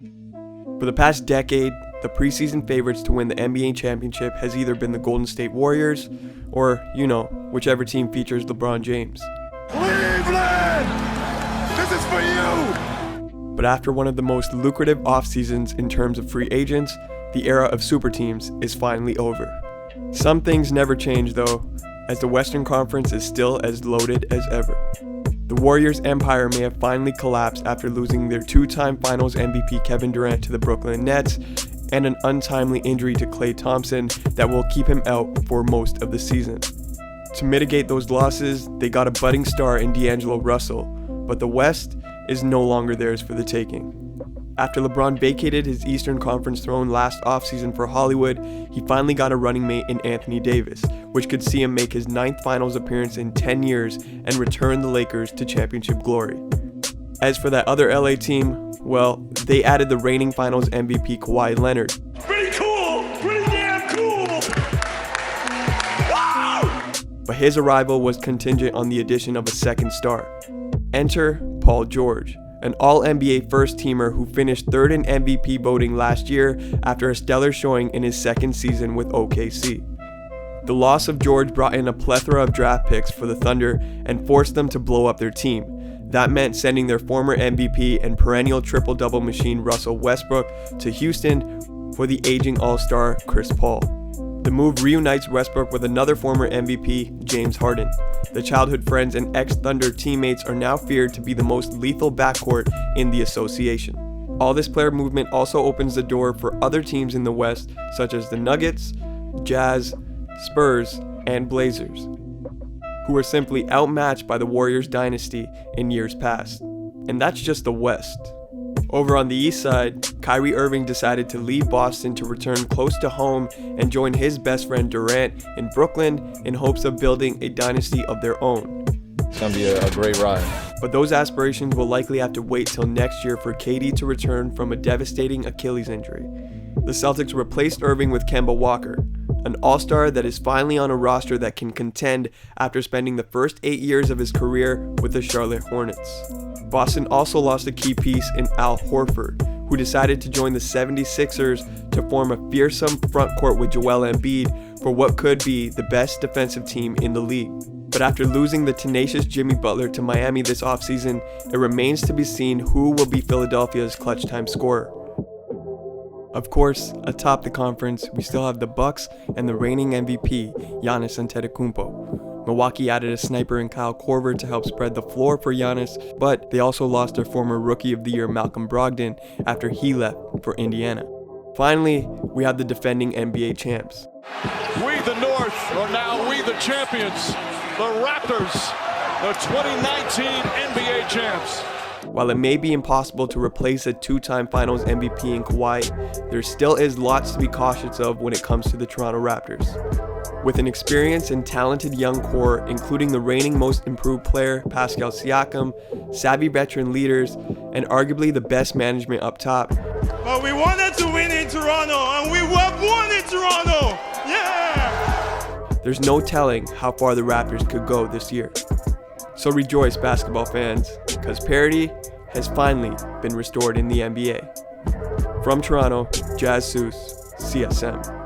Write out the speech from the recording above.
For the past decade, the preseason favorites to win the NBA championship has either been the Golden State Warriors or, whichever team features LeBron James. Cleveland! This is for you! But after one of the most lucrative off-seasons in terms of free agents, the era of super teams is finally over. Some things never change though, as the Western Conference is still as loaded as ever. The Warriors' empire may have finally collapsed after losing their two-time Finals MVP Kevin Durant to the Brooklyn Nets and an untimely injury to Klay Thompson that will keep him out for most of the season. To mitigate those losses, they got a budding star in D'Angelo Russell, but the West is no longer theirs for the taking. After LeBron vacated his Eastern Conference throne last offseason for Hollywood, he finally got a running mate in Anthony Davis, which could see him make his 9th Finals appearance in 10 years and return the Lakers to championship glory. As for that other LA team, well, they added the reigning Finals MVP Kawhi Leonard. Pretty cool! Pretty damn cool! Wow! But his arrival was contingent on the addition of a second star. Enter Paul George, an All-NBA first-teamer who finished third in MVP voting last year after a stellar showing in his second season with OKC. The loss of George brought in a plethora of draft picks for the Thunder and forced them to blow up their team. That meant sending their former MVP and perennial triple-double machine Russell Westbrook to Houston for the aging All-Star Chris Paul. The move reunites Westbrook with another former MVP, James Harden. The childhood friends and ex-Thunder teammates are now feared to be the most lethal backcourt in the association. All this player movement also opens the door for other teams in the West, such as the Nuggets, Jazz, Spurs, and Blazers, who were simply outmatched by the Warriors dynasty in years past. And that's just the West. Over on the East side, Kyrie Irving decided to leave Boston to return close to home and join his best friend Durant in Brooklyn in hopes of building a dynasty of their own. It's going to be a great ride. But those aspirations will likely have to wait till next year for KD to return from a devastating Achilles injury. The Celtics replaced Irving with Kemba Walker, an all-star that is finally on a roster that can contend after spending the first 8 years of his career with the Charlotte Hornets. Boston also lost a key piece in Al Horford, who decided to join the 76ers to form a fearsome front court with Joel Embiid for what could be the best defensive team in the league. But after losing the tenacious Jimmy Butler to Miami this offseason, it remains to be seen who will be Philadelphia's clutch time scorer. Of course, atop the conference, we still have the Bucks and the reigning MVP, Giannis Antetokounmpo. Milwaukee added a sniper in Kyle Korver to help spread the floor for Giannis, but they also lost their former Rookie of the Year Malcolm Brogdon after he left for Indiana. Finally, we have the defending NBA champs. We the North are now we the champions, the Raptors, the 2019 NBA champs. While it may be impossible to replace a two-time Finals MVP in Kawhi, there still is lots to be cautious of when it comes to the Toronto Raptors. With an experienced and talented young core, including the reigning most improved player, Pascal Siakam, savvy veteran leaders, and arguably the best management up top. But we wanted to win in Toronto, and we have won in Toronto! Yeah! There's no telling how far the Raptors could go this year. So rejoice, basketball fans, because parity has finally been restored in the NBA. From Toronto, Soos, CSM.